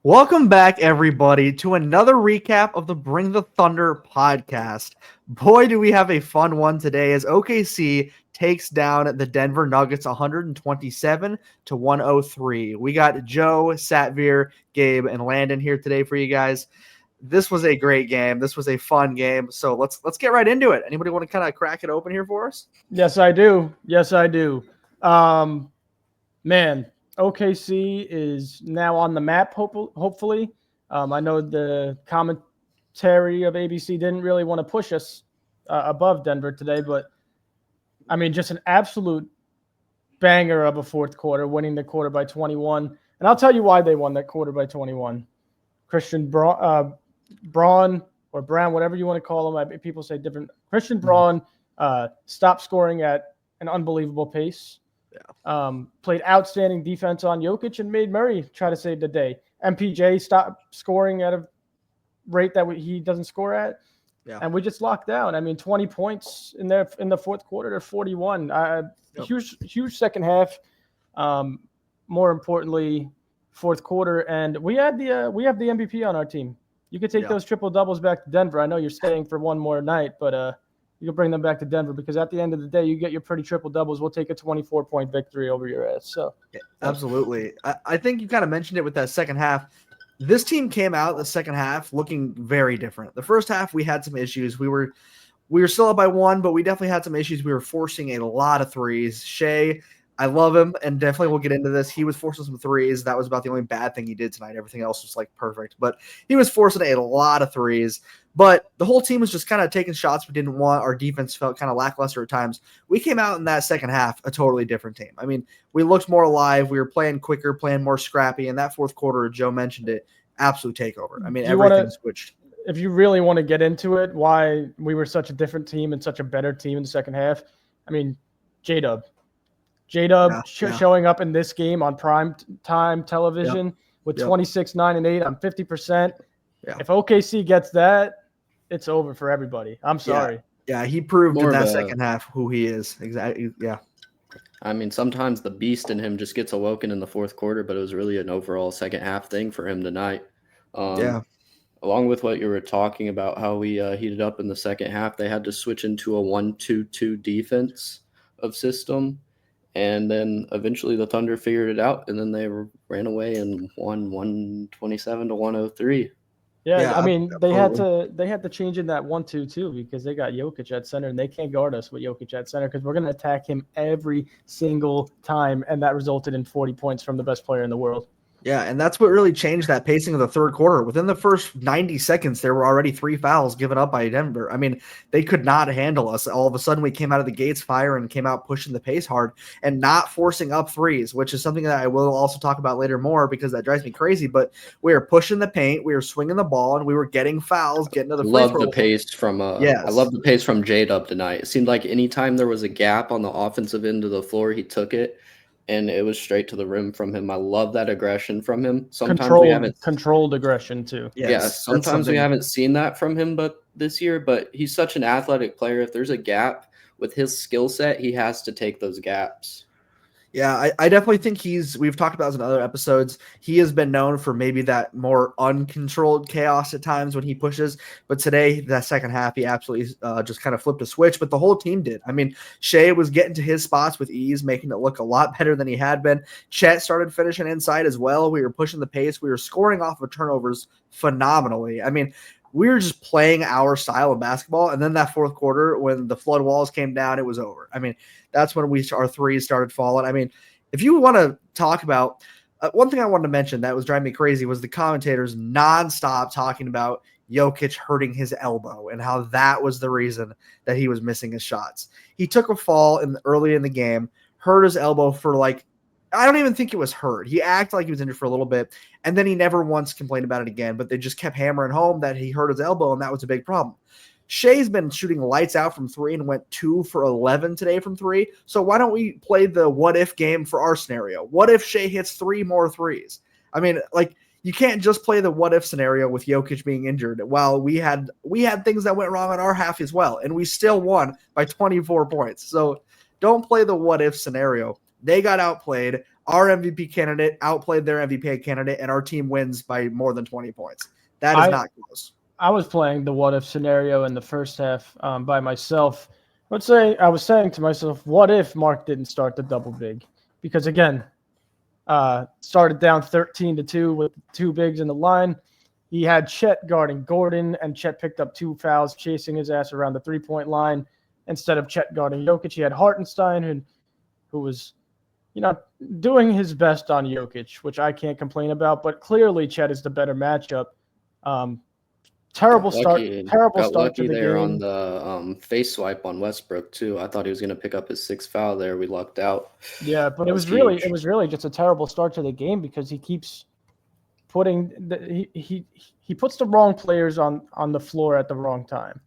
Welcome back, everybody, to another recap of the Bring the Thunder podcast. Boy, do we have a fun one today as OKC takes down the Denver Nuggets 127-103. We got Joe, Satvir, Gabe, and Landon here today for you guys. This was a great game. This was a fun game. So let's get right into it. Anybody want to kind of crack it open here for us? Yes, I do. Man, OKC is now on the map, hopefully. I know the commentary of ABC didn't really want to push us above Denver today, but, I mean, just an absolute banger of a fourth quarter, winning the quarter by 21. And I'll tell you why they won that quarter by 21. Christian Braun, or Brown, whatever you want to call him. People say different. Christian Braun stopped scoring at an unbelievable pace. Yeah. Played outstanding defense on Jokic and made Murray try to save the day. MPJ stopped scoring at a rate that he doesn't score at. Yeah. And we just locked down. I mean, 20 points in the fourth quarter to 41. Huge second half. More importantly, fourth quarter, and we have the MVP on our team. You could take those triple doubles back to Denver. I know you're staying for one more night, but you can bring them back to Denver because at the end of the day, you get your pretty triple doubles. We'll take a 24-point victory over your ass. So, yeah, absolutely. I think you kind of mentioned it with that second half. This team came out the second half looking very different. The first half, we had some issues. We were still up by one, but we definitely had some issues. We were forcing a lot of threes. Shai, I love him, and definitely we'll get into this. He was forcing some threes. That was about the only bad thing he did tonight. Everything else was like perfect, but he was forcing a lot of threes. But the whole team was just kind of taking shots we didn't want. Our defense felt kind of lackluster at times. We came out in that second half a totally different team. I mean, we looked more alive. We were playing quicker, playing more scrappy. And that fourth quarter, Joe mentioned it, absolute takeover. I mean, everything switched. If you really want to get into it, why we were such a different team and such a better team in the second half, I mean, J-Dub showing up in this game on prime time television with 26, 9, and 8 on 50%. Yeah. If OKC gets that, it's over for everybody. I'm sorry. Yeah, he proved in that second half who he is. Exactly. Yeah. I mean, sometimes the beast in him just gets awoken in the fourth quarter, but it was really an overall second half thing for him tonight. Along with what you were talking about, how we heated up in the second half, they had to switch into a 1-2-2 defense of system. And then eventually the Thunder figured it out, and then they ran away and won 127-103. Yeah, I mean, they had to change in that 1-2-2 because they got Jokic at center, and they can't guard us with Jokic at center because we're going to attack him every single time, and that resulted in 40 points from the best player in the world. Yeah, and that's what really changed that pacing of the third quarter. Within the first 90 seconds, there were already 3 fouls given up by Denver. I mean, they could not handle us. All of a sudden, we came out of the gates fire and came out pushing the pace hard and not forcing up threes, which is something that I will also talk about later more because that drives me crazy. But we were pushing the paint, we were swinging the ball, and we were getting fouls, getting to the free throw. I love the pace from J-Dub tonight. It seemed like anytime there was a gap on the offensive end of the floor, he took it. And it was straight to the rim from him. I love that aggression from him. Sometimes controlled aggression too. Yes, sometimes we haven't seen that from him, but this year. But he's such an athletic player. If there's a gap with his skill set, he has to take those gaps. Yeah, I definitely think we've talked about this in other episodes. He has been known for maybe that more uncontrolled chaos at times when he pushes. But today, that second half, he absolutely just kind of flipped a switch. But the whole team did. I mean, Shai was getting to his spots with ease, making it look a lot better than he had been. Chet started finishing inside as well. We were pushing the pace. We were scoring off of turnovers phenomenally. I mean, we were just playing our style of basketball. And then that fourth quarter, when the flood walls came down, it was over. I mean, that's when our threes started falling. I mean, if you want to talk about one thing I wanted to mention that was driving me crazy was the commentators nonstop talking about Jokic hurting his elbow and how that was the reason that he was missing his shots. He took a fall early in the game, hurt his elbow for I don't even think it was hurt. He acted like he was injured for a little bit, and then he never once complained about it again, but they just kept hammering home that he hurt his elbow, and that was a big problem. Shai's been shooting lights out from 3 and went 2 for 11 today from 3. So why don't we play the what-if game for our scenario? What if Shai hits 3 more threes? I mean, you can't just play the what-if scenario with Jokic being injured. While we had things that went wrong on our half as well, and we still won by 24 points. So don't play the what-if scenario. They got outplayed. our MVP candidate outplayed their MVP candidate, and our team wins by more than 20 points. That is not close. I was playing the what if scenario in the first half by myself. Let's say I was saying to myself, what if Mark didn't start the double big? Because again, started down 13-2 with 2 bigs in the line. He had Chet guarding Gordon, and Chet picked up 2 fouls, chasing his ass around the 3-point line. Instead of Chet guarding Jokic, he had Hartenstein, who was, doing his best on Jokic, which I can't complain about. But clearly, Chet is the better matchup. Terrible start to the game. There on the face swipe on Westbrook too. I thought he was going to pick up his 6th foul there. We lucked out. Yeah, but it was really just a terrible start to the game because he keeps putting he puts the wrong players on the floor at the wrong time.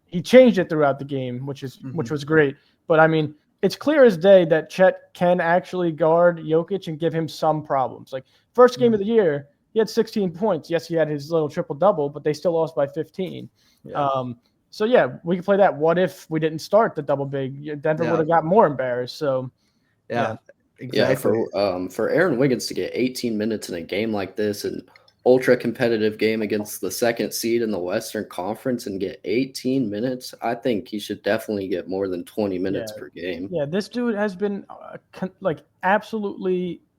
He changed it throughout the game, which was great. But I mean, it's clear as day that Chet can actually guard Jokic and give him some problems. Like first game of the year, he had 16 points. Yes, he had his little triple-double, but they still lost by 15. Yeah. So, yeah, we can play that. What if we didn't start the double big? Denver would have got more embarrassed. So, exactly. Yeah, for Aaron Wiggins to get 18 minutes in a game like this, an ultra-competitive game against the 2nd seed in the Western Conference and get 18 minutes, I think he should definitely get more than 20 minutes per game. Yeah, this dude has been, absolutely –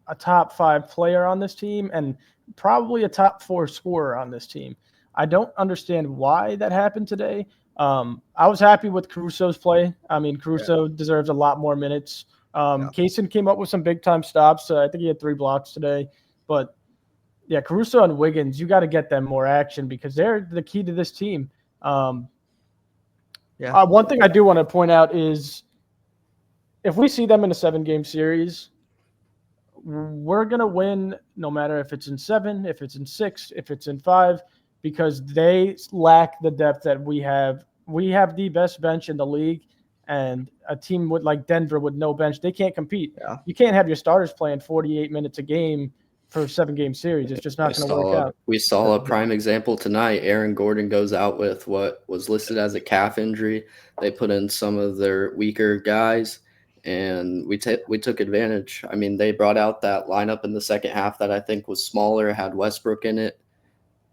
a top 5 player on this team and probably a top 4 scorer on this team. I don't understand why that happened today. I was happy with Caruso's play. I mean, Caruso deserves a lot more minutes. Kaysen came up with some big-time stops. I think he had 3 blocks today. But, yeah, Caruso and Wiggins, you got to get them more action because they're the key to this team. One thing I do want to point out is if we see them in a 7-game series, we're going to win no matter if it's in 7, if it's in 6, if it's in 5, because they lack the depth that we have. We have the best bench in the league, and a team like Denver with no bench, they can't compete. Yeah. You can't have your starters playing 48 minutes a game for a 7-game series. It's just not going to work out. We saw a prime example tonight. Aaron Gordon goes out with what was listed as a calf injury. They put in some of their weaker guys. And we took advantage. I mean, they brought out that lineup in the second half that I think was smaller, had Westbrook in it,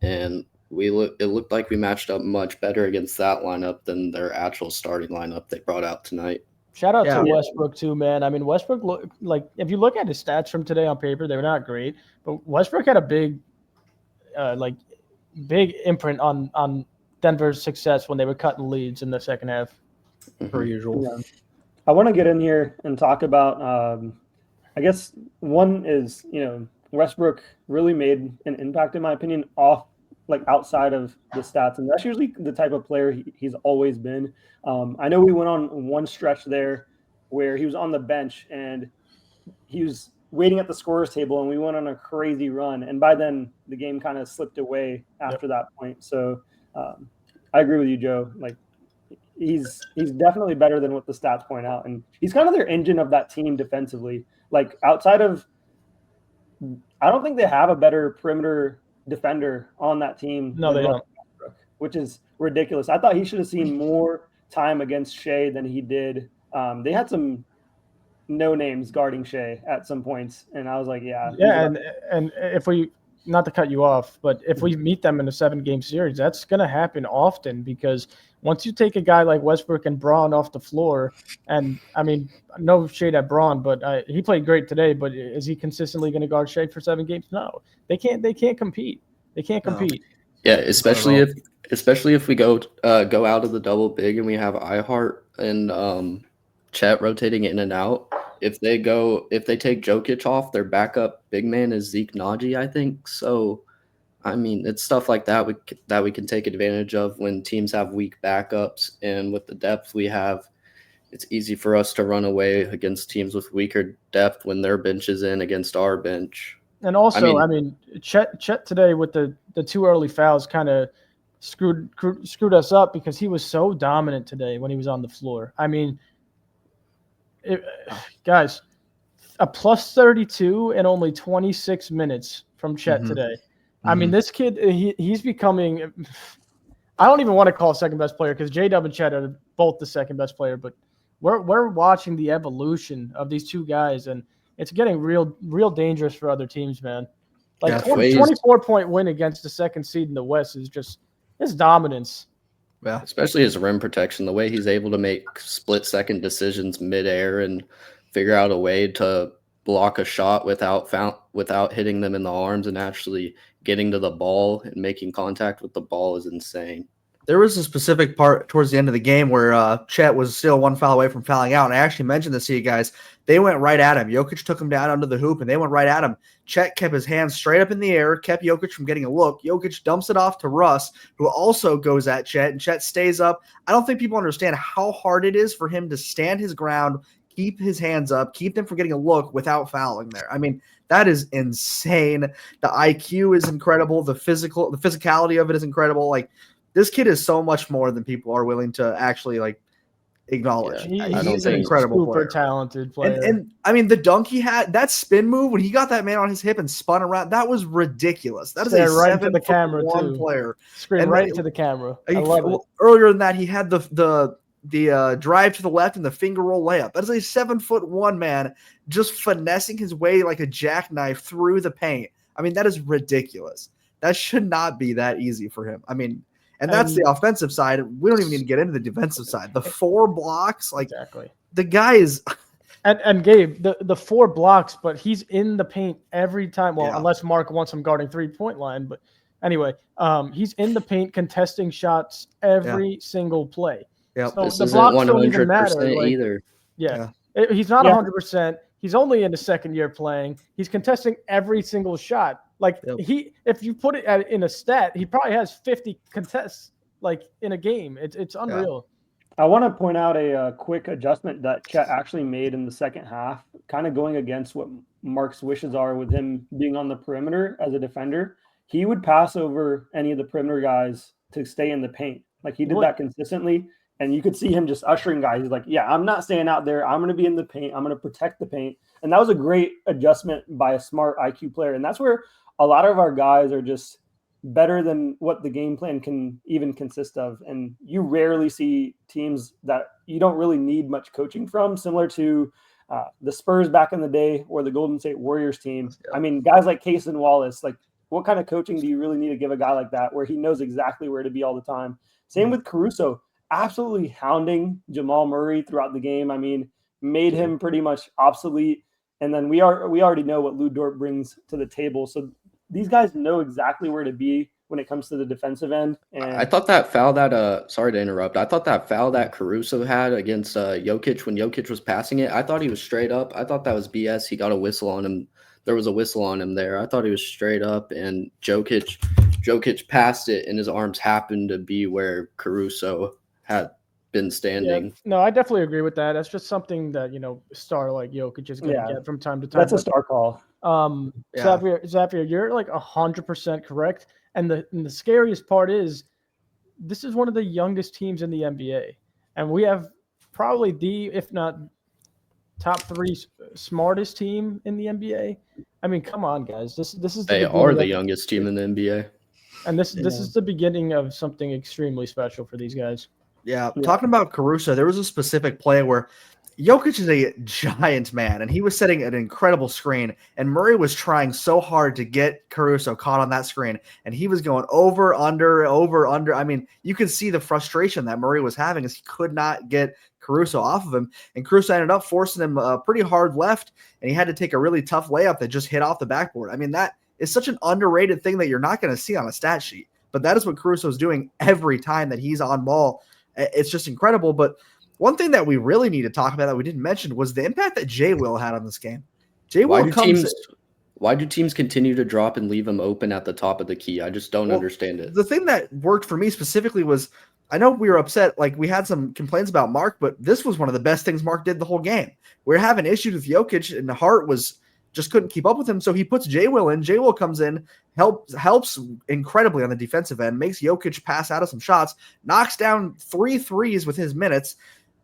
and it looked like we matched up much better against that lineup than their actual starting lineup they brought out tonight. Shout out to Westbrook too, man. I mean, Westbrook if you look at his stats from today on paper, they were not great, but Westbrook had a big imprint on Denver's success when they were cutting leads in the second half, per usual. Yeah. I want to get in here and talk about, I guess one is, Westbrook really made an impact, in my opinion, outside of the stats. And that's usually the type of player he's always been. I know we went on one stretch there where he was on the bench and he was waiting at the scorer's table and we went on a crazy run. And by then the game kind of slipped away after that point. So I agree with you, Joe. He's definitely better than what the stats point out. And he's kind of their engine of that team defensively. Outside of – I don't think they have a better perimeter defender on that team. No, they don't. Which is ridiculous. I thought he should have seen more time against Shai than he did. They had some no-names guarding Shai at some points. And I was like, yeah. Yeah, and if we – not to cut you off, but if we meet them in a 7-game series, that's going to happen often because – once you take a guy like Westbrook and Braun off the floor, and I mean, no shade at Braun, but he played great today. But is he consistently going to guard Shai for 7 games? No, they can't. They can't compete. They can't compete. Yeah, especially if we go out of the double big and we have iHeart and Chet rotating in and out. If they take Jokic off, their backup big man is Zeke Naji, I think. So. I mean, it's stuff like that we can take advantage of when teams have weak backups, and with the depth we have, it's easy for us to run away against teams with weaker depth when their bench is in against our bench. And also, I mean Chet today with the 2 early fouls kind of screwed us up because he was so dominant today when he was on the floor. I mean, guys, a plus 32 in only 26 minutes from Chet today. I mean, this kid, he's becoming – I don't even want to call second best player because J-Dub and Chet are both the second best player, but we're watching the evolution of these two guys, and it's getting real dangerous for other teams, man. Like 24-point win against the second seed in the West is just his dominance. Yeah, especially his rim protection, the way he's able to make split-second decisions midair and figure out a way to block a shot without hitting them in the arms and actually getting to the ball and making contact with the ball is insane. There was a specific part towards the end of the game where Chet was still one foul away from fouling out. And I actually mentioned this to you guys. They went right at him. Jokic took him down under the hoop, and they went right at him. Chet kept his hands straight up in the air, kept Jokic from getting a look. Jokic dumps it off to Russ, who also goes at Chet, and Chet stays up. I don't think people understand how hard it is for him to stand his ground, keep his hands up, keep them from getting a look without fouling there. I mean, that is insane. The IQ is incredible. The physicality of it is incredible. Like, this kid is so much more than people are willing to actually acknowledge. Yeah, he's an incredible super player. Talented player. And I mean, the dunk he had, that spin move when he got that man on his hip and spun around, that was ridiculous. That is a right to the camera too. Player. Screen right into the camera. I love it. Earlier than that, he had the drive to the left and the finger roll layup. That is a 7'1" man just finessing his way like a jackknife through the paint. I mean, that is ridiculous. That should not be that easy for him. I mean, and that's the offensive side. We don't even need to get into the defensive side. The 4 blocks, exactly. The guy is and Gabe, the 4 blocks, but he's in the paint every time. Well, unless Mark wants him guarding 3-point line, but anyway, he's in the paint contesting shots every single play. Yeah, so this the isn't blocks 100% don't even matter either. He's not 100%. He's only in the second year playing. He's contesting every single shot. If you put it in a stat, he probably has 50 contests in a game. It's unreal. I want to point out a quick adjustment that Chet actually made in the second half, kind of going against what Mark's wishes are with him being on the perimeter as a defender. He would pass over any of the perimeter guys to stay in the paint. He did that consistently. And you could see him just ushering guys. He's like, I'm not staying out there. I'm going to be in the paint. I'm going to protect the paint. And that was a great adjustment by a smart IQ player. And that's where a lot of our guys are just better than what the game plan can even consist of. And you rarely see teams that you don't really need much coaching from, similar to the Spurs back in the day or the Golden State Warriors team. Yeah. I mean, guys like Case and Wallace, what kind of coaching do you really need to give a guy like that where he knows exactly where to be all the time? Same with Caruso. Absolutely hounding Jamal Murray throughout the game. I mean, made him pretty much obsolete. And then we already know what Lou Dort brings to the table. So these guys know exactly where to be when it comes to the defensive end. And I thought that foul sorry to interrupt. I thought that foul that Caruso had against Jokic when Jokic was passing it, I thought he was straight up. I thought that was BS. He got a whistle on him. There was a whistle on him there. I thought he was straight up, and Jokic passed it, and his arms happened to be where Caruso had been standing. Yeah, no, I definitely agree with that. That's just something that, a star like Jokic is going to get from time to time. That's a star call. Xavier, you're 100% correct. And the scariest part is this is one of the youngest teams in the NBA. And we have probably if not top 3 smartest team in the NBA. I mean, come on, guys. This is they are the youngest team in the NBA. And this is the beginning of something extremely special for these guys. Yeah, talking about Caruso, there was a specific play where Jokic is a giant man, and he was setting an incredible screen, and Murray was trying so hard to get Caruso caught on that screen, and he was going over, under. I mean, you could see the frustration that Murray was having as he could not get Caruso off of him, and Caruso ended up forcing him a pretty hard left, and he had to take a really tough layup that just hit off the backboard. I mean, that is such an underrated thing that you're not going to see on a stat sheet, but that is what Caruso is doing every time that he's on ball. It's just incredible. But one thing that we really need to talk about that we didn't mention was the impact that J. Will had on this game. Why do teams continue to drop and leave him open at the top of the key? I just don't understand it. The thing that worked for me specifically was, I know we were upset, we had some complaints about Mark, but this was one of the best things Mark did the whole game. We were having issues with Jokic, and Hart just couldn't keep up with him, so he puts J. Will in. J. Will comes in, helps incredibly on the defensive end, makes Jokic pass out of some shots, knocks down 3 threes with his minutes.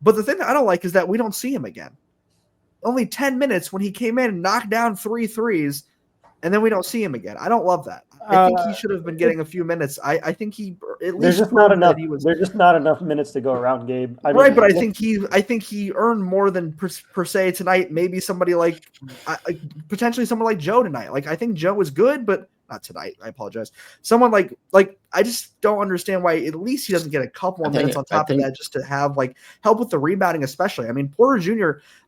But the thing that I don't like is that we don't see him again. Only 10 minutes when he came in and knocked down 3 threes, and then we don't see him again. I don't love that. I think he should have been getting a few minutes. I think he at least there's just not enough. There's just not enough minutes to go around, Gabe. But I think he earned more than per se tonight. Maybe somebody like potentially someone like Joe tonight. Like I think Joe was good, but not tonight. I apologize. Someone like I just don't understand why at least he doesn't get a couple more minutes on top of that just to have like help with the rebounding, especially. I mean,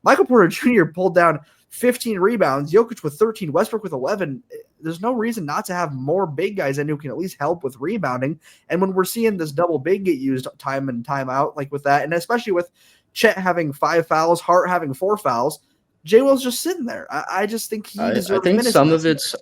Michael Porter Jr. pulled down 15 rebounds, Jokic with 13, Westbrook with 11. There's no reason not to have more big guys in who can at least help with rebounding. And when we're seeing this double big get used time and time out, like with that, and especially with Chet having 5 fouls, Hart having 4 fouls, J. Will's just sitting there. I just think he deserves minutes.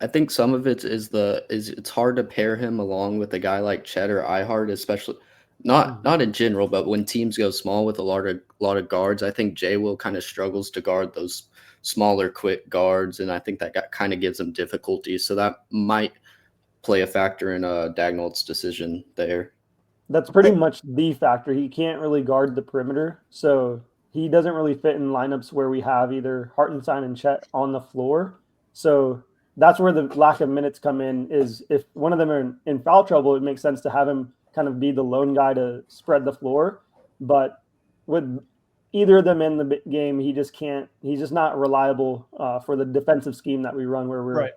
I think some of it is it's hard to pair him along with a guy like Chet or Ihart, especially not in general, but when teams go small with a lot of guards, I think J. Will kind of struggles to guard those smaller, quick guards, and I think that kind of gives him difficulty. So that might play a factor in Daigneault's decision there. That's pretty much the factor. He can't really guard the perimeter, so he doesn't really fit in lineups where we have either Hartenstein and Chet on the floor. So that's where the lack of minutes come in, is if one of them are in foul trouble, it makes sense to have him kind of be the lone guy to spread the floor. But with either of them in the game, he just can't. He's just not reliable for the defensive scheme that we run, where we're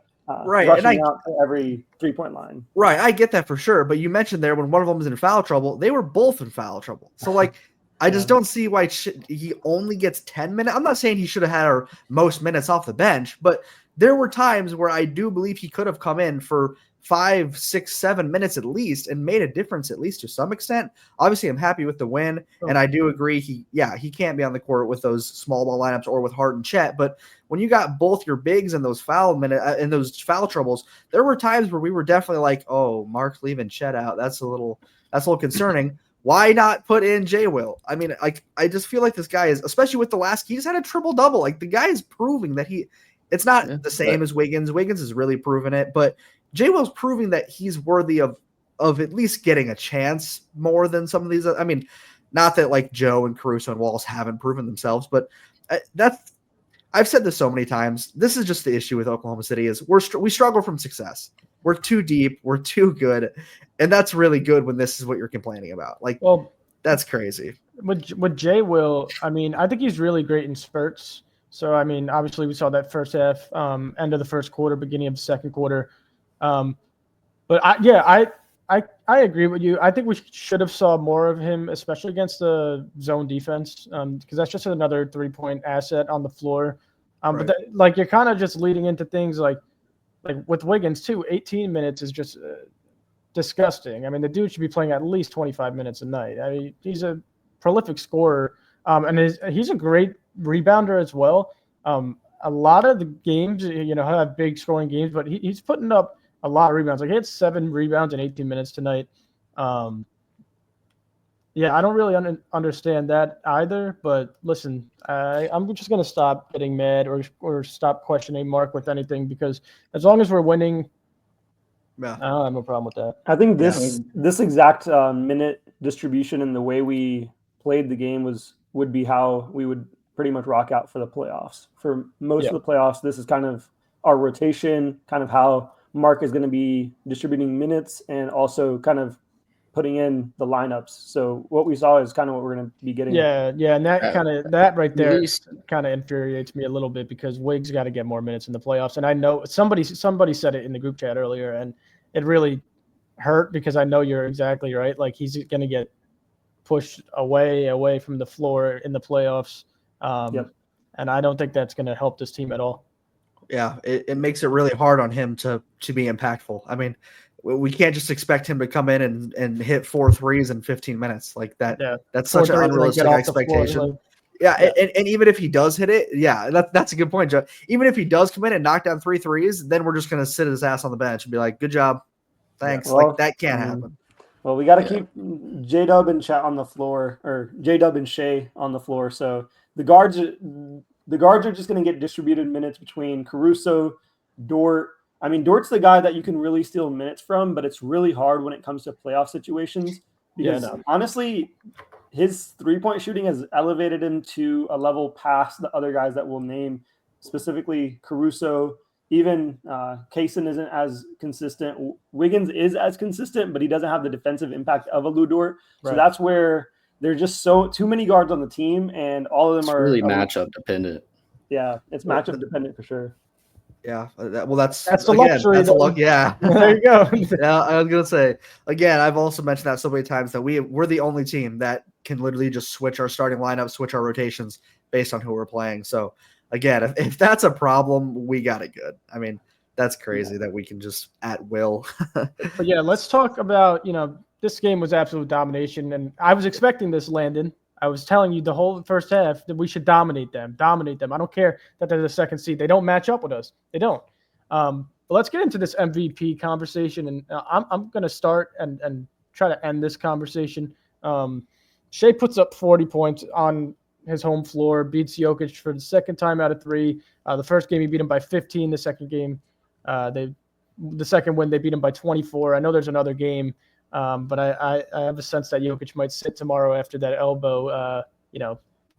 rushing out to every 3-point line. Right, I get that for sure. But you mentioned there when one of them was in foul trouble, they were both in foul trouble. So like, I just don't see why he only gets 10 minutes. I'm not saying he should have had our most minutes off the bench, but there were times where I do believe he could have come in for 5, 6, 7 minutes at least and made a difference, at least to some extent. Obviously, I'm happy with the win, and I do agree he can't be on the court with those small ball lineups or with Hart and Chet. But when you got both your bigs in those foul troubles, there were times where we were definitely like, "Oh, Mark's leaving Chet out. That's a little concerning." Why not put in J. Will? I mean, like I just feel like this guy is, especially with he just had a triple double. Like the guy is proving that it's not the same as Wiggins. Wiggins is really proving it, but J. Will's proving that he's worthy of at least getting a chance more than some of these. I mean, not that like Joe and Caruso and Walls haven't proven themselves, but I've said this so many times. This is just the issue with Oklahoma City is we struggle from success. We're too deep. We're too good. And that's really good when this is what you're complaining about. Like, that's crazy. With J. Will, I mean, I think he's really great in spurts. So, I mean, obviously we saw that first half, end of the first quarter, beginning of the second quarter. But I agree with you. I think we should have saw more of him, especially against the zone defense, because that's just another 3-point asset on the floor. Right. But you're kind of just leading into things like with Wiggins too. 18 minutes is just disgusting. I mean, the dude should be playing at least 25 minutes a night. I mean, he's a prolific scorer, and he's a great rebounder as well. A lot of the games, have big scoring games, but he's putting up a lot of rebounds. Like he had 7 rebounds in 18 minutes tonight. I don't really understand that either. But listen, I'm just gonna stop getting mad or stop questioning Mark with anything, because as long as we're winning, I don't have no problem with that. I think this exact minute distribution and the way we played the game would be how we would pretty much rock out for the playoffs. For most of the playoffs, this is kind of our rotation, kind of how Mark is going to be distributing minutes and also kind of putting in the lineups. So what we saw is kind of what we're going to be getting. Yeah, and that right there kind of infuriates me a little bit, because Wiggs got to get more minutes in the playoffs. And I know somebody said it in the group chat earlier, and it really hurt, because I know you're exactly right. Like he's going to get pushed away from the floor in the playoffs. And I don't think that's going to help this team at all. Yeah, it makes it really hard on him to be impactful. I mean, we can't just expect him to come in and hit 4 threes in 15 minutes like that. Yeah. That's such an unrealistic expectation. And even if he does hit it, that's a good point, Joe. Even if he does come in and knock down 3 threes, then we're just going to sit his ass on the bench and be like, good job. Thanks. That can't happen. Well, we got to keep J-Dub and Chat on the floor, or J-Dub and Shai on the floor. So the guards are just going to get distributed minutes between Caruso, Dort. I mean, Dort's the guy that you can really steal minutes from, but it's really hard when it comes to playoff situations, because honestly, his 3-point shooting has elevated him to a level past the other guys that we'll name, specifically Caruso, even Kaysen isn't as consistent. Wiggins is as consistent, but he doesn't have the defensive impact of a Lu Dort. So that's where there's just too many guards on the team, and all of them are really matchup dependent. Yeah, it's matchup dependent for sure. Yeah, that's the luxury. That's a luck. Yeah, there you go. Yeah, I was gonna say again. I've also mentioned that so many times that we're the only team that can literally just switch our starting lineup, switch our rotations based on who we're playing. So again, if that's a problem, we got it good. I mean, that's crazy that we can just at will. But yeah, let's talk about this game was absolute domination, and I was expecting this, Landon. I was telling you the whole first half that we should dominate them. I don't care that they're the second seed. They don't match up with us. They don't. But let's get into this MVP conversation, and I'm going to start and try to end this conversation. Shai puts up 40 points on his home floor, beats Jokic for the second time out of 3. The first game he beat him by 15. The second game, the second win they beat him by 24. I know there's another game. But I have a sense that Jokic might sit tomorrow after that elbow,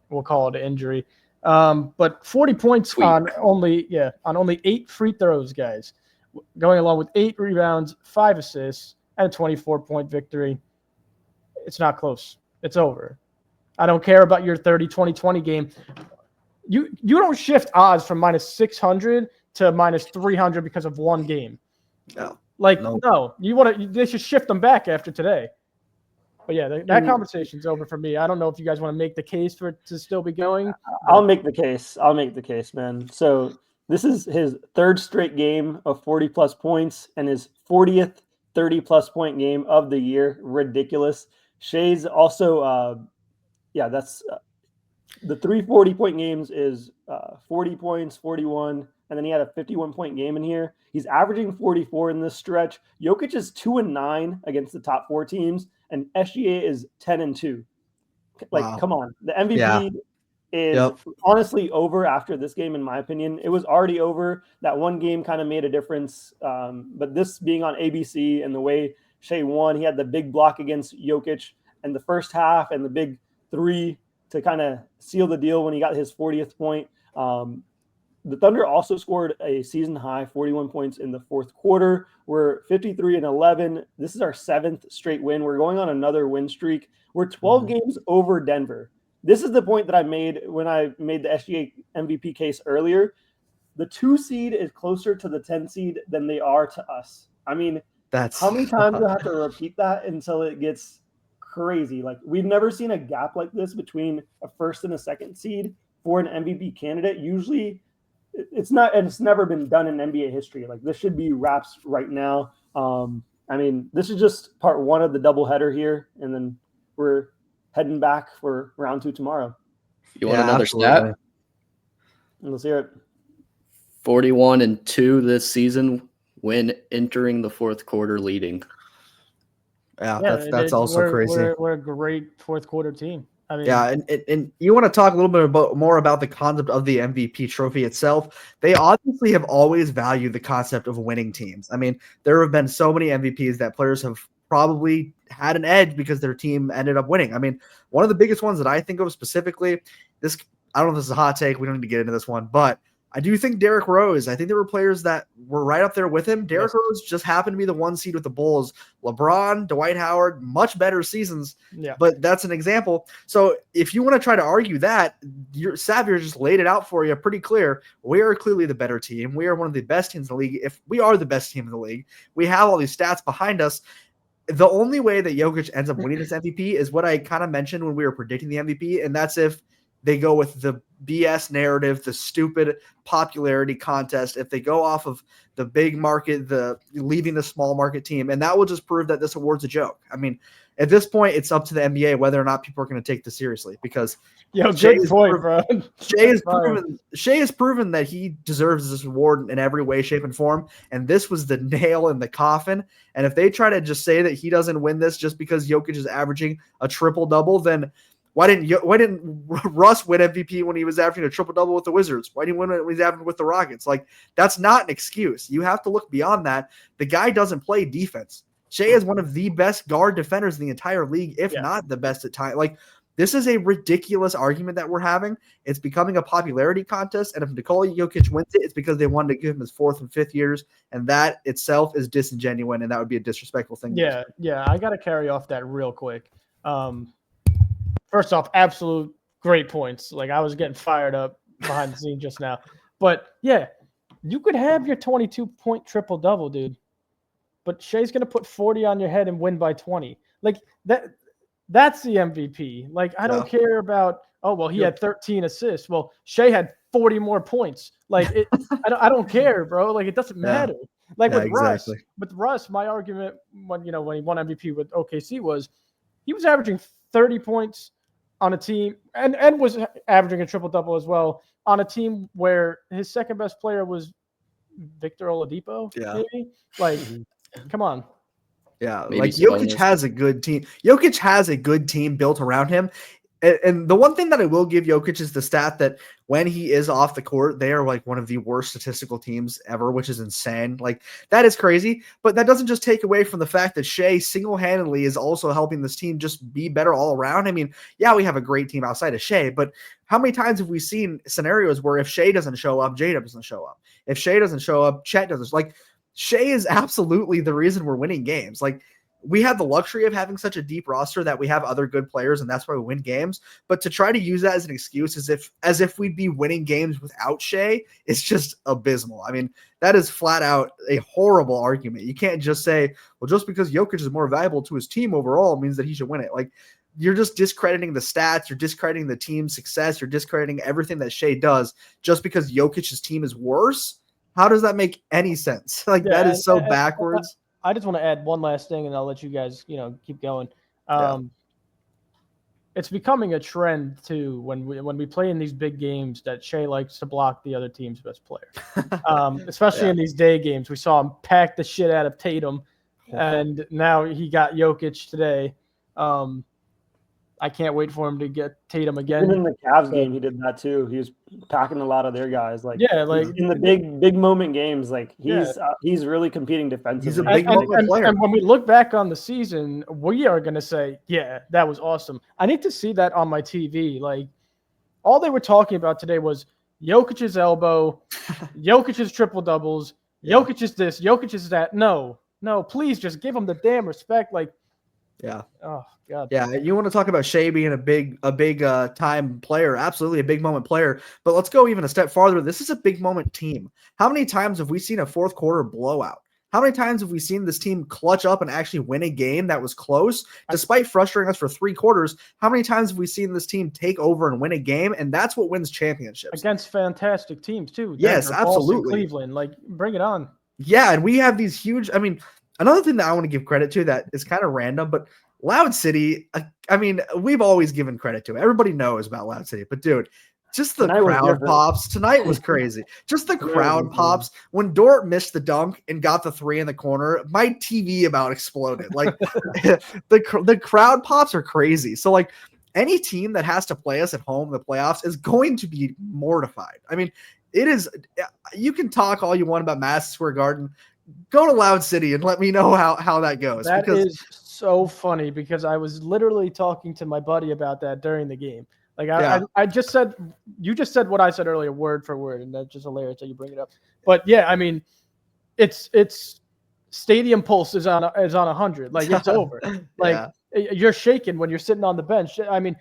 we'll call it an injury. But 40 points on only 8 free throws, guys, going along with 8 rebounds, 5 assists, and a 24-point victory. It's not close. It's over. I don't care about your 30-20-20 game. You don't shift odds from minus 600 to minus 300 because of one game. No. No, they should shift them back after today. But yeah, that conversation's over for me. I don't know if you guys want to make the case for it to still be going. I'll make the case, man. So this is his 3rd straight game of 40-plus points and his 40th 30-plus point game of the year. Ridiculous. Shai's also, that's the 3 40-point games is 40 points, 41, and then he had a 51-point game in here. He's averaging 44 in this stretch. Jokic is 2-9 against the top 4 teams, and SGA is 10-2. Come on. The MVP is honestly over after this game, in my opinion. It was already over. That one game kind of made a difference. But this being on ABC and the way Shai won, he had the big block against Jokic in the first half and the big 3 to kind of seal the deal when he got his 40th point. The Thunder also scored a season-high 41 points in the fourth quarter. We're 53-11. This is our 7th straight win. We're going on another win streak. We're 12 games over Denver. This is the point that I made when I made the SGA MVP case earlier. The 2 seed is closer to the 10 seed than they are to us. I mean, how many times do I have to repeat that until it gets crazy? We've never seen a gap like this between a 1st and a 2nd seed for an MVP candidate. Usually, it's never been done in NBA history. This should be wraps right now. This is just part 1 of the doubleheader here, and then we're heading back for round 2 tomorrow. You want another stat? Let's hear it. 41-2 this season when entering the fourth quarter leading. That's also crazy. We're a great fourth quarter team. And you want to talk a little bit more about the concept of the MVP trophy itself. They obviously have always valued the concept of winning teams. I mean, there have been so many MVPs that players have probably had an edge because their team ended up winning. I mean, one of the biggest ones that I think of specifically, I don't know if this is a hot take. We don't need to get into this one, but I do think Derrick Rose. I think there were players that were right up there with him. Derrick Rose just happened to be the 1 seed with the Bulls. LeBron, Dwight Howard, much better seasons. Yeah. But that's an example. So if you want to try to argue that, Xavier just laid it out for you pretty clear. We are clearly the better team. We are one of the best teams in the league. If we are the best team in the league, we have all these stats behind us. The only way that Jokic ends up winning this MVP is what I kind of mentioned when we were predicting the MVP, and that's if they go with the BS narrative, the stupid popularity contest. If they go off of the big market, leaving the small market team, and that will just prove that this award's a joke. I mean, at this point, it's up to the NBA whether or not people are going to take this seriously because Shai has proven that he deserves this award in every way, shape, and form. And this was the nail in the coffin. And if they try to just say that he doesn't win this just because Jokic is averaging a triple-double, then why didn't Russ win MVP when he was averaging a triple-double with the Wizards? Why didn't he win when he was averaging with the Rockets? That's not an excuse. You have to look beyond that. The guy doesn't play defense. Shai is one of the best guard defenders in the entire league, if not the best at time. This is a ridiculous argument that we're having. It's becoming a popularity contest, and if Nikola Jokic wins it, it's because they wanted to give him his 4th and 5th years, and that itself is disingenuous, and that would be a disrespectful thing. Yeah, I got to carry off that real quick. First off, absolute great points. Like, I was getting fired up behind the scenes just now. But, yeah, you could have your 22-point triple-double, dude. But Shai's going to put 40 on your head and win by 20. Like, that's the MVP. Like, I don't care about, he had 13 assists. Well, Shai had 40 more points. Like, I don't care, bro. Like, it doesn't matter. Like, with Russ, my argument when he won MVP with OKC was he was averaging 30 points on a team and was averaging a triple-double as well on a team where his second best player was Victor Oladipo, maybe? Like, come on. Yeah, maybe like Jokic has a good team. Jokic has a good team built around him. And the one thing that I will give Jokic is the stat that when he is off the court, they are like one of the worst statistical teams ever, which is insane. Like, that is crazy. But that doesn't just take away from the fact that Shai single-handedly is also helping this team just be better all around. I mean, yeah, we have a great team outside of Shai, but how many times have we seen scenarios where if Shai doesn't show up, J-Dub doesn't show up? If Shai doesn't show up, Chet doesn't. Like, Shai is absolutely the reason we're winning games. Like, we have the luxury of having such a deep roster that we have other good players, and that's why we win games. But to try to use that as an excuse as if we'd be winning games without Shai, it's just abysmal. I mean, that is flat out a horrible argument. You can't just say, well, just because Jokic is more valuable to his team overall means that he should win it. Like, you're just discrediting the stats, you're discrediting the team's success, you're discrediting everything that Shai does just because Jokic's team is worse. How does that make any sense? Like, that is so backwards. I just want to add one last thing, and I'll let you guys, keep going. It's becoming a trend too when we play in these big games that Shai likes to block the other team's best player, especially in these day games. We saw him pack the shit out of Tatum, and now he got Jokic today. I can't wait for him to get Tatum again. Even in the Cavs game, he did that too. He was packing a lot of their guys. Like, like in the big moment games, like he's really competing defensively. He's a big moment player. And when we look back on the season, we are going to say, yeah, that was awesome. I need to see that on my TV. Like, all they were talking about today was Jokic's elbow, Jokic's triple doubles, Jokic's this, Jokic's that. No, please just give him the damn respect. Like, yeah. Oh God. Yeah, you want to talk about Shai being a big time player? Absolutely, a big moment player. But let's go even a step farther. This is a big moment team. How many times have we seen a fourth quarter blowout? How many times have we seen this team clutch up and actually win a game that was close, despite frustrating us for 3 quarters? How many times have we seen this team take over and win a game? And that's what wins championships against fantastic teams too. Yes, Denver, absolutely. Boston, Cleveland, like, bring it on. Yeah, and we have these huge. I mean, another thing that I want to give credit to that is kind of random, but Loud City, I mean, we've always given credit to it. Everybody knows about Loud City, but dude, just the crowd pops. Tonight was crazy. Just the crowd pops. When Dort missed the dunk and got the 3 in the corner, my TV about exploded. Like, the crowd pops are crazy. So, like, any team that has to play us at home in the playoffs is going to be mortified. I mean, it is. You can talk all you want about Madison Square Garden. Go to Loud City and let me know how that goes. That is so funny because I was literally talking to my buddy about that during the game. Like, I just said, you just said what I said earlier, word for word, and that's just hilarious that you bring it up. But yeah, I mean, it's stadium pulse is on 100. Like, it's over. Like, you're shaking when you're sitting on the bench. I mean,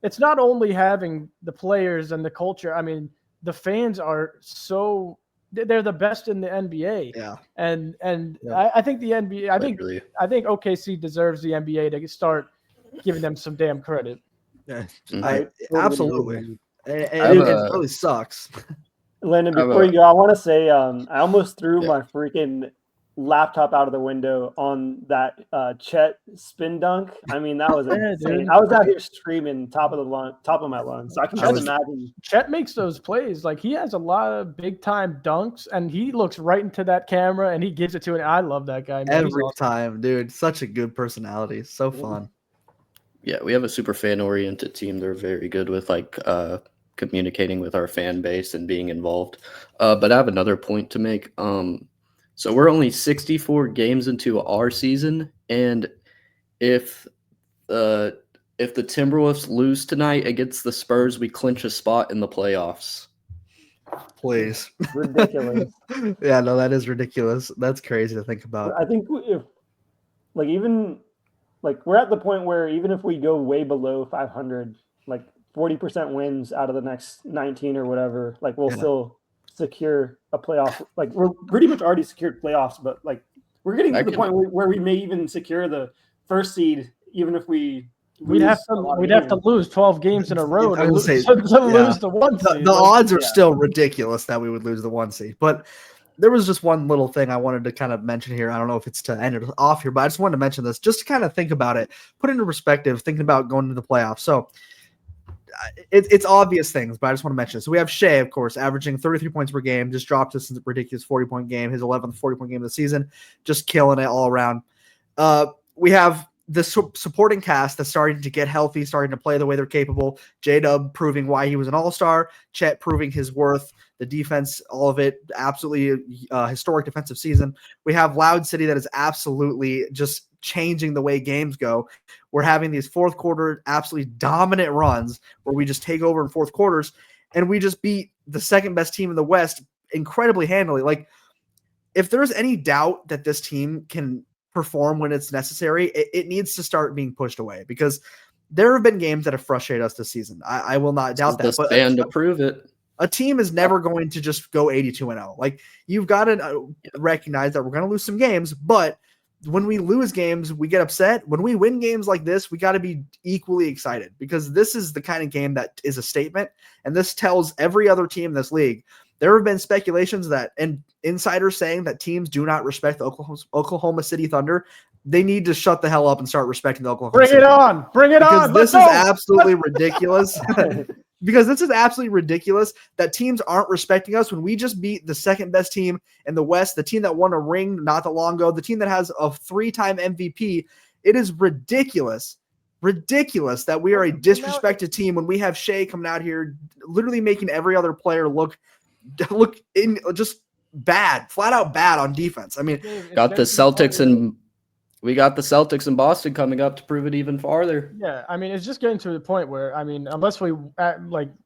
it's not only having the players and the culture. I mean, the fans are so. They're the best in the NBA. Yeah. And I think the NBA, I think OKC deserves the NBA to start giving them some damn credit. Yeah. Absolutely. It really sucks. Landon, before you go, I want to say I almost threw my freaking laptop out of the window on that Chet spin dunk. I mean, that was insane. Dude. I was out here screaming top of my lungs. So I can just imagine. Chet makes those plays. Like, he has a lot of big time dunks, and he looks right into that camera and he gives it to it. I love that guy. Man. Every time, dude. Such a good personality. So fun. Yeah, we have a super fan oriented team. They're very good with communicating with our fan base and being involved. But I have another point to make. So we're only 64 games into our season, and if if the Timberwolves lose tonight against the Spurs, we clinch a spot in the playoffs. Please. Ridiculous. Yeah, no, that is ridiculous. That's crazy to think about. I think if we're at the point where even if we go way below 500, like 40% wins out of the next 19 or whatever, like we'll still secure a playoff. Like we're pretty much already secured playoffs, but like we're getting to the point where we may even secure the first seed, even if we'd have to lose 12 games in a row to lose the one seed. The odds are still ridiculous that we would lose the one seed, but there was just one little thing I wanted to kind of mention here. I don't know if it's to end it off here, but I just wanted to mention this just to kind of think about it, put it into perspective, thinking about going to the playoffs. So it's obvious things, but I just want to mention it. So we have Shai, of course, averaging 33 points per game, just dropped this ridiculous 40-point game, his 11th 40-point game of the season, just killing it all around. We have the supporting cast that's starting to get healthy, starting to play the way they're capable. J-Dub proving why he was an all-star. Chet proving his worth. The defense, all of it, absolutely historic defensive season. We have Loud City that is absolutely just changing the way games go. We're having these fourth quarter absolutely dominant runs where we just take over in fourth quarters, and we just beat the second best team in the West incredibly handily. Like, if there's any doubt that this team can perform when it's necessary, it needs to start being pushed away, because there have been games that have frustrated us this season. I will not doubt that. But and to prove it, a team is never going to just go 82-0. Like, you've got to recognize that we're going to lose some games, but when we lose games, we get upset. When we win games like this, we got to be equally excited, because this is the kind of game that is a statement, and this tells every other team in this league. There have been speculations that, and insiders saying that teams do not respect the Oklahoma City Thunder. They need to shut the hell up and start respecting the Oklahoma City Thunder. Bring it on. This is absolutely ridiculous. Because this is absolutely ridiculous that teams aren't respecting us when we just beat the second best team in the West, the team that won a ring not that long ago, the team that has a 3-time MVP. It is ridiculous that we are a disrespected team when we have Shai coming out here literally making every other player look in just bad, flat out bad on defense. I mean, we got the Celtics in Boston coming up to prove it even farther. Yeah, I mean, it's just getting to the point where, I mean, unless we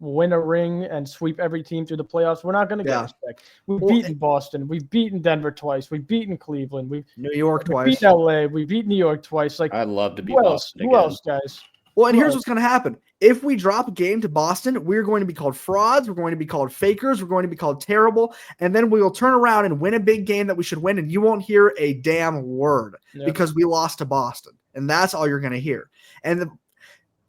win a ring and sweep every team through the playoffs, we're not going to get respect. We've beaten Boston. We've beaten Denver twice. We've beaten Cleveland. New York twice. We beat LA. We beat New York twice. Like, I'd love to beat Boston again. Who else, guys? Well, and here's what's going to happen. If we drop a game to Boston, we're going to be called frauds. We're going to be called fakers. We're going to be called terrible. And then we will turn around and win a big game that we should win, and you won't hear a damn word because we lost to Boston. And that's all you're going to hear. And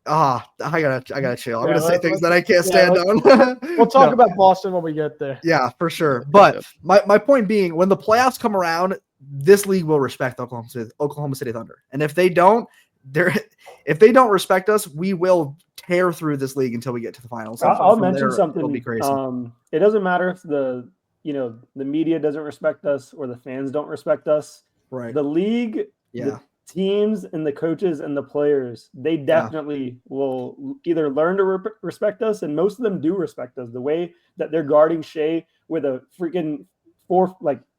I gotta chill. I'm going to say things that I can't stand on. We'll talk about Boston when we get there. Yeah, for sure. But my point being, when the playoffs come around, this league will respect the Oklahoma City Thunder. And if they don't respect us, we will tear through this league until we get to the finals. I'll mention something. It'll be crazy. It doesn't matter if the media doesn't respect us or the fans don't respect us. Right. The league, the teams, and the coaches and the players, they definitely will either learn to respect us, and most of them do respect us. The way that they're guarding Shai with a freaking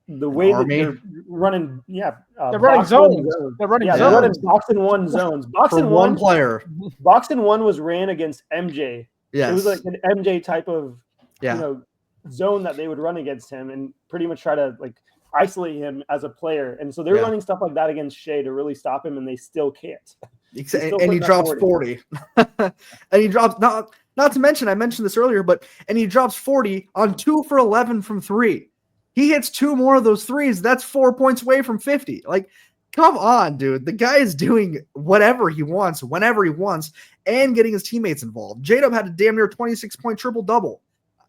the way that they're running, they're running zones. They're running box and one zones. Box and one player. Box and one was ran against MJ. Yes. It was like an MJ type of zone that they would run against him and pretty much try to isolate him as a player. And so they're running stuff like that against Shai to really stop him, and they still can't. And he drops 40. And he drops not to mention, I mentioned this earlier, and he drops 40 on 2 for 11 from 3. He hits 2 more of those threes. That's 4 points away from 50. Like, come on, dude. The guy is doing whatever he wants, whenever he wants, and getting his teammates involved. J-Dub had a damn near 26-point triple-double.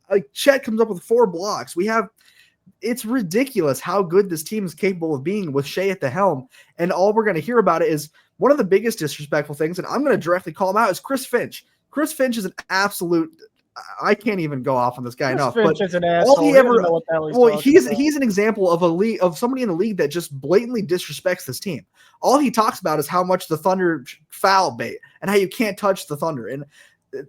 Like, Chet comes up with 4 blocks. It's ridiculous how good this team is capable of being with Shai at the helm. And all we're going to hear about it is one of the biggest disrespectful things, and I'm going to directly call him out, is Chris Finch. Chris Finch is an absolute – I can't even go off on this guy enough. Finch but is an asshole. He's an example of somebody in the league that just blatantly disrespects this team. All he talks about is how much the Thunder foul bait and how you can't touch the Thunder. And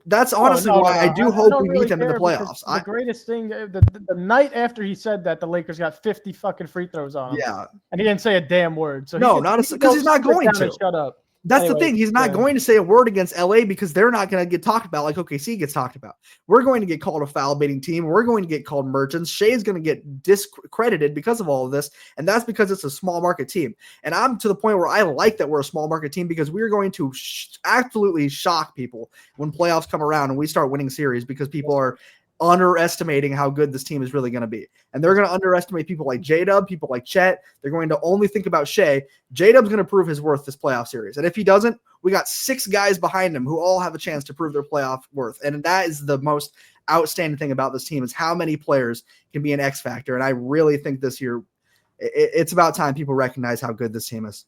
that's honestly why I do hope we meet them in the playoffs. The greatest thing, the night after he said that, the Lakers got 50 fucking free throws on him. Yeah, and he didn't say a damn word. So because he's not going to shut up. That's the thing. He's not going to say a word against LA because they're not going to get talked about like OKC gets talked about. We're going to get called a foul baiting team. We're going to get called merchants. Shai is going to get discredited because of all of this, and that's because it's a small market team. And I'm to the point where I like that we're a small market team because we're going to absolutely shock people when playoffs come around and we start winning series because people are underestimating how good this team is really going to be. And they're going to underestimate people like J-Dub, people like Chet. They're going to only think about Shai. J-Dub's going to prove his worth this playoff series. And if he doesn't, we got 6 guys behind him who all have a chance to prove their playoff worth. And that is the most outstanding thing about this team is how many players can be an X factor. And I really think this year it's about time people recognize how good this team is.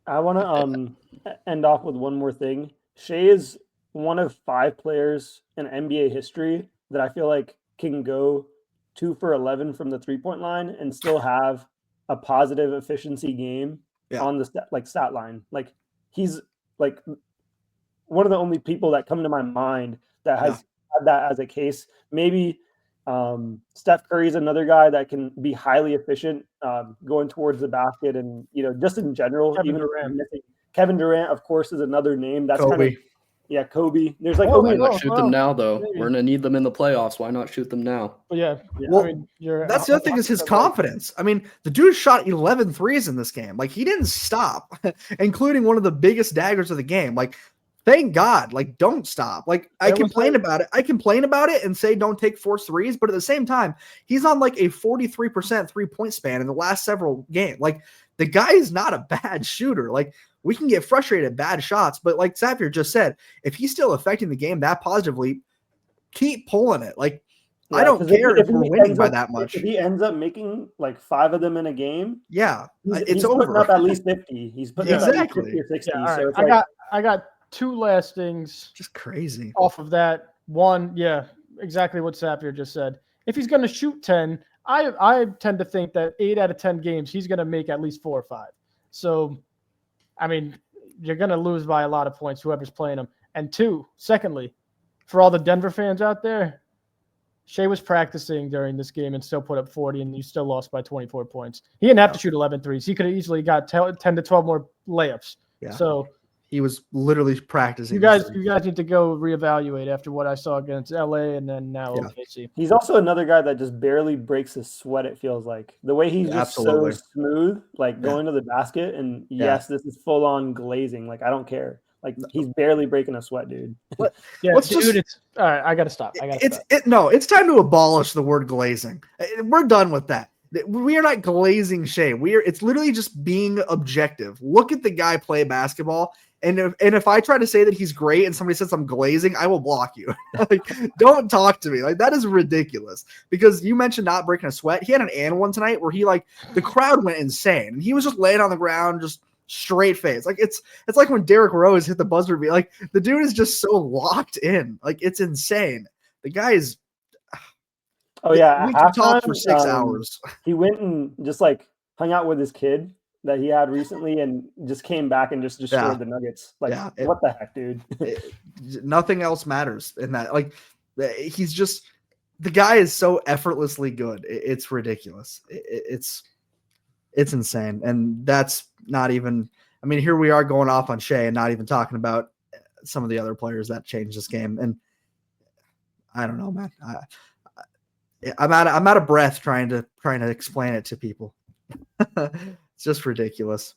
I want to end off with one more thing. Shai is one of 5 players in NBA history that I feel like can go 2 for 11 from the 3-point line and still have a positive efficiency game on the stat line. Like he's like one of the only people that come to my mind that has had that as a case. Maybe Steph Curry is another guy that can be highly efficient going towards the basket and, just in general. Kevin Durant, of course, is another name. That's Kobe. Kobe. There's like why not shoot them now, though? Maybe. We're going to need them in the playoffs. Why not shoot them now? Well, well, that's the other thing is his confidence. I mean, the dude shot 11 threes in this game. Like, he didn't stop, including one of the biggest daggers of the game. Like, thank God. Like, don't stop. Like, I complain about it. I complain about it and say don't take forced threes, but at the same time, he's on like a 43% three-point span in the last several games. Like, the guy is not a bad shooter. Like, we can get frustrated at bad shots, but like Xavier just said, if he's still affecting the game that positively, keep pulling it. Like, I don't care if we're winning by that much. If he ends up making like 5 of them in a game, it's over. Putting up at least 50. He's putting up at least 50 or 60. Yeah, so right. I got 2 last things. Just crazy. Off of that. One, exactly what Xavier just said. If he's going to shoot 10, I tend to think that 8 out of 10 games he's going to make at least 4 or 5. So, I mean, you're going to lose by a lot of points, whoever's playing him. And 2, secondly, for all the Denver fans out there, Shai was practicing during this game and still put up 40, and you still lost by 24 points. He didn't have to shoot 11 threes. He could have easily got 10 to 12 more layups. Yeah. So he was literally practicing. You guys need to go reevaluate after what I saw against LA and then now OKC. He's also another guy that just barely breaks his sweat, it feels like. The way he's just so smooth, like going to the basket, and yes, this is full on glazing. Like, I don't care. Like, he's barely breaking a sweat, dude. It's all right. I gotta stop. It's time to abolish the word glazing. We're done with that. We are not glazing Shai. It's literally just being objective. Look at the guy play basketball. And if I try to say that he's great and somebody says I'm glazing, I will block you. Like, don't talk to me. Like, that is ridiculous. Because you mentioned not breaking a sweat. He had an and one tonight where he the crowd went insane and he was just laying on the ground, just straight face. Like, it's like when Derrick Rose hit the buzzer beat. Like, the dude is just so locked in. Like, it's insane. The guy is. Oh yeah, we can talk for 6 hours. He went and just hung out with his kid that he had recently and just came back and just destroyed the Nuggets. What the heck, dude? Nothing else matters in that. Like, he's just, the guy is so effortlessly good. It's ridiculous. It's insane. And that's not even, I mean, here we are going off on Shai and not even talking about some of the other players that changed this game. And I don't know, man. I'm out of breath trying to explain it to people. It's just ridiculous.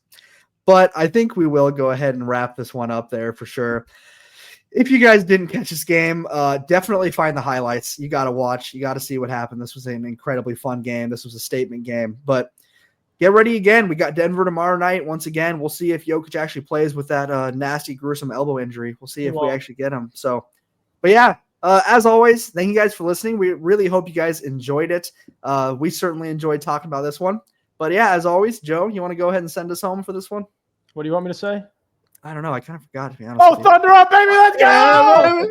But I think we will go ahead and wrap this one up there for sure. If you guys didn't catch this game, definitely find the highlights. You got to watch. You got to see what happened. This was an incredibly fun game. This was a statement game. But get ready again. We got Denver tomorrow night. Once again, we'll see if Jokic actually plays with that nasty, gruesome elbow injury. We'll see if we actually get him. So, but yeah. As always, thank you guys for listening. We really hope you guys enjoyed it. We certainly enjoyed talking about this one. But yeah, as always, Joe, you want to go ahead and send us home for this one? What do you want me to say? I don't know. I kind of forgot, to be honest. Oh, Thunder up, baby! Let's go!